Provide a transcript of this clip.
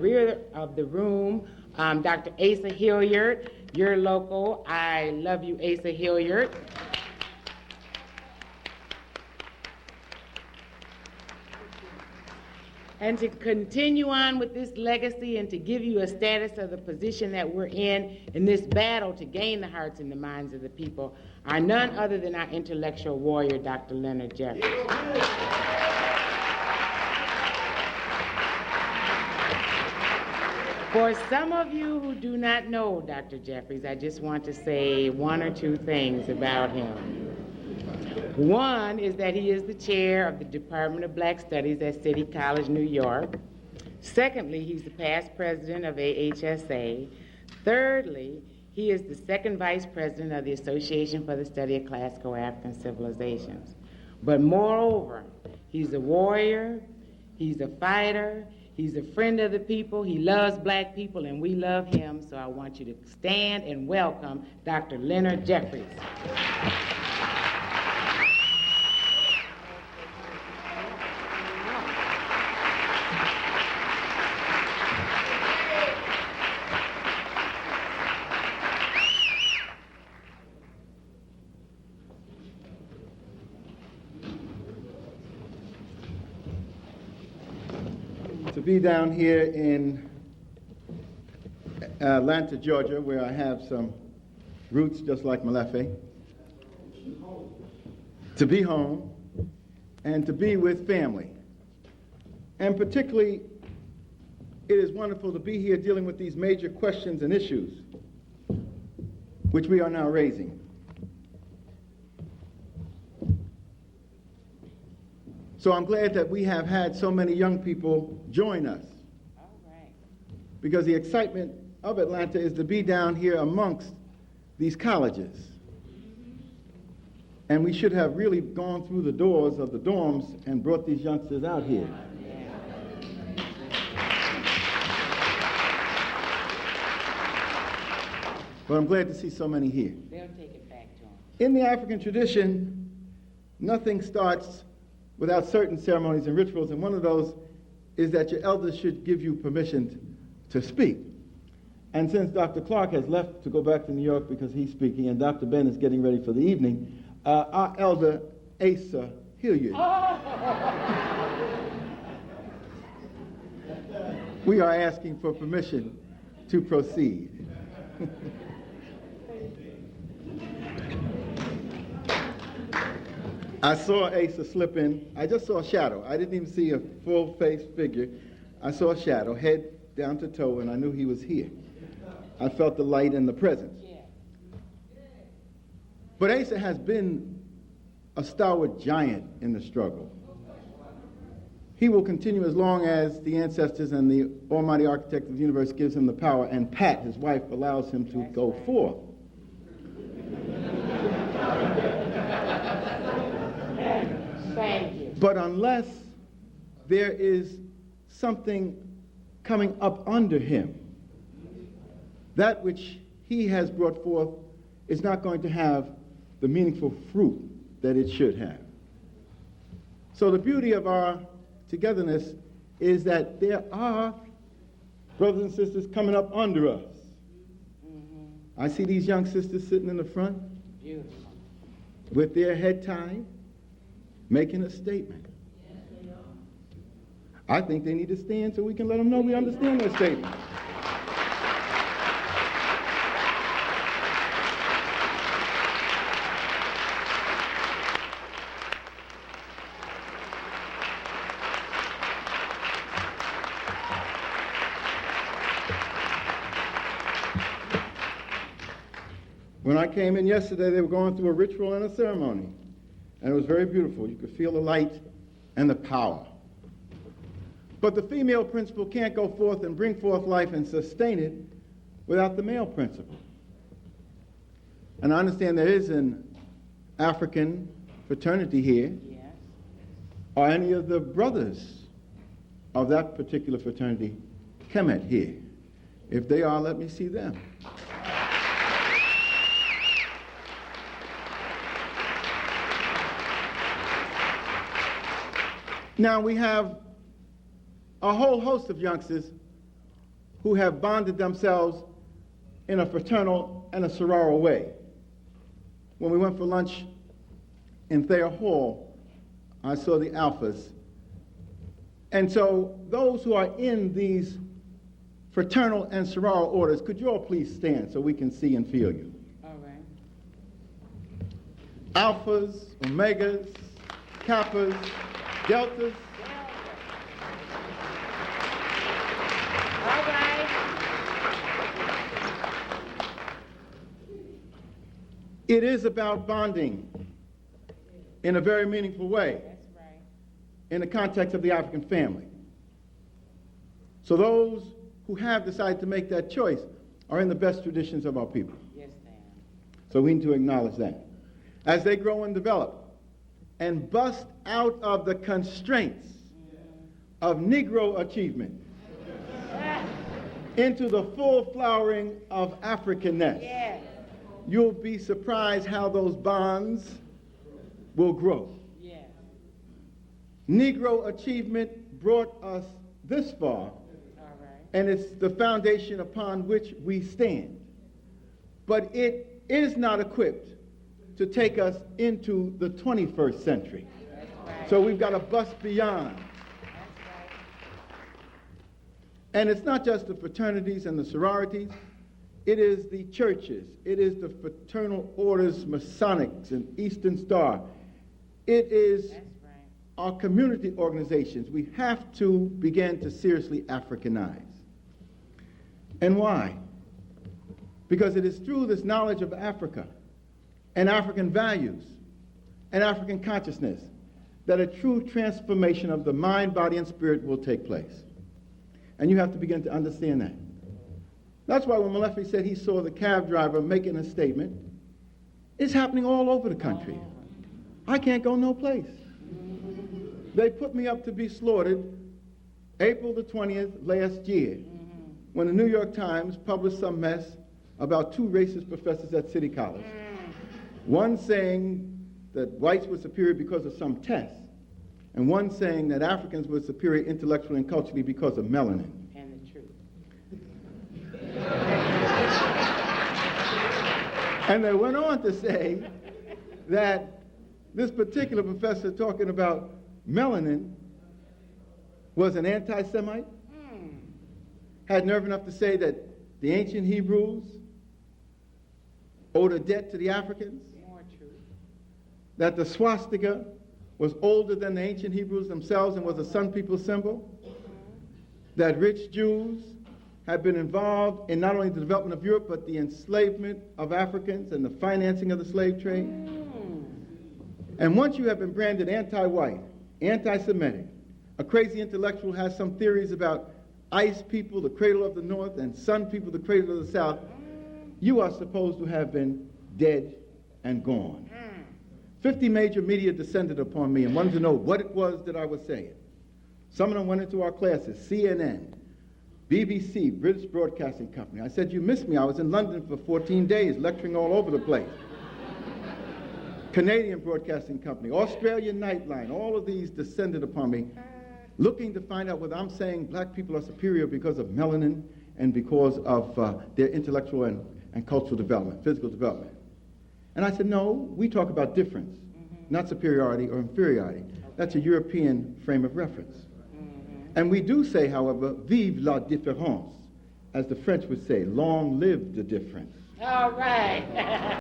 rear of the room, Dr. Asa Hilliard, your local. I love you, Asa Hilliard. And to continue on with this legacy and to give you a status of the position that we're in this battle to gain the hearts and the minds of the people, are none other than our intellectual warrior, Dr. Leonard Jeffries. For some of you who do not know Dr. Jeffries, I just want to say one or two things about him. One is that he is the chair of the Department of Black Studies at City College, New York. Secondly, he's the past president of AHSA. Thirdly, he is the second vice president of the Association for the Study of Classical African Civilizations. But moreover, he's a warrior, he's a fighter, he's a friend of the people, he loves black people, and we love him, so I want you to stand and welcome Dr. Leonard Jeffries. To be down here in Atlanta, Georgia, where I have some roots just like Malefe, to be home, and to be with family. And particularly, it is wonderful to be here dealing with these major questions and issues which we are now raising. So I'm glad that we have had so many young people join us. All right. Because the excitement of Atlanta is to be down here amongst these colleges. And we should have really gone through the doors of the dorms and brought these youngsters out here. But I'm glad to see so many here. They'll take it back to them. In the African tradition, nothing starts without certain ceremonies and rituals, and one of those is that your elders should give you permission to speak. And since Dr. Clark has left to go back to New York because he's speaking, and Dr. Ben is getting ready for the evening, our elder, Asa Hilliard, we are asking for permission to proceed. I saw Asa slip in. I just saw a shadow. I didn't even see a full-faced figure. I saw a shadow, head down to toe, and I knew he was here. I felt the light and the presence. But Asa has been a stalwart giant in the struggle. He will continue as long as the ancestors and the Almighty Architect of the universe gives him the power, and Pat, his wife, allows him to go forth. Thank you. But unless there is something coming up under him, that which he has brought forth is not going to have the meaningful fruit that it should have. So the beauty of our togetherness is that there are brothers and sisters coming up under us. Mm-hmm. I see these young sisters sitting in the front. Beautiful. With their head tied, making a statement. I think they need to stand so we can let them know we understand their statement. When I came in yesterday, they were going through a ritual and a ceremony. And it was very beautiful. You could feel the light and the power. But the female principle can't go forth and bring forth life and sustain it without the male principle. And I understand there is an African fraternity here. Yes. Are any of the brothers of that particular fraternity Kemet here? If they are, let me see them. Now we have a whole host of youngsters who have bonded themselves in a fraternal and a sororal way. When we went for lunch in Thayer Hall, I saw the Alphas. And so those who are in these fraternal and sororal orders, could you all please stand so we can see and feel you? All right. Alphas, Omegas, Kappas, Deltas. All right. It is about bonding in a very meaningful way. That's right. In the context of the African family. So those who have decided to make that choice are in the best traditions of our people. Yes, ma'am. So we need to acknowledge that. As they grow and develop and bust out of the constraints of Negro achievement into the full flowering of Africanness, Yes. you'll be surprised how those bonds will grow. Yes. Negro achievement brought us this far, All right. and it's the foundation upon which we stand. But it is not equipped to take us into the 21st century. That's right. So we've got to bust beyond. That's right. And it's not just the fraternities and the sororities. It is the churches. It is the fraternal orders, Masonics and Eastern Star. It is That's right. our community organizations. We have to begin to seriously Africanize. And why? Because it is through this knowledge of Africa and African values and African consciousness that a true transformation of the mind, body, and spirit will take place. And you have to begin to understand that. That's why when Molefi said he saw the cab driver making a statement, it's happening all over the country. I can't go no place. They put me up to be slaughtered April the 20th last year when the New York Times published some mess about two racist professors at City College. One saying that whites were superior because of some test, and one saying that Africans were superior intellectually and culturally because of melanin. And the truth. And they went on to say that this particular professor talking about melanin was an anti-Semite, had nerve enough to say that the ancient Hebrews owed a debt to the Africans, More truth. that the swastika was older than the ancient Hebrews themselves and was a Sun People symbol, that rich Jews had been involved in not only the development of Europe, but the enslavement of Africans and the financing of the slave trade. And once you have been branded anti-white, anti-Semitic, a crazy intellectual has some theories about ice people, the cradle of the north, and sun people, the cradle of the south, you are supposed to have been dead and gone. 50 major media descended upon me and wanted to know what it was that I was saying. Some of them went into our classes, CNN, BBC, British Broadcasting Company. I said, you missed me. I was in London for 14 days lecturing all over the place. Canadian Broadcasting Company, Australian Nightline, all of these descended upon me, looking to find out whether I'm saying black people are superior because of melanin and because of their intellectual and cultural development, physical development. And I said, no, we talk about difference, not superiority or inferiority. That's a European frame of reference. And we do say, however, vive la différence, as the French would say, long live the difference. All right.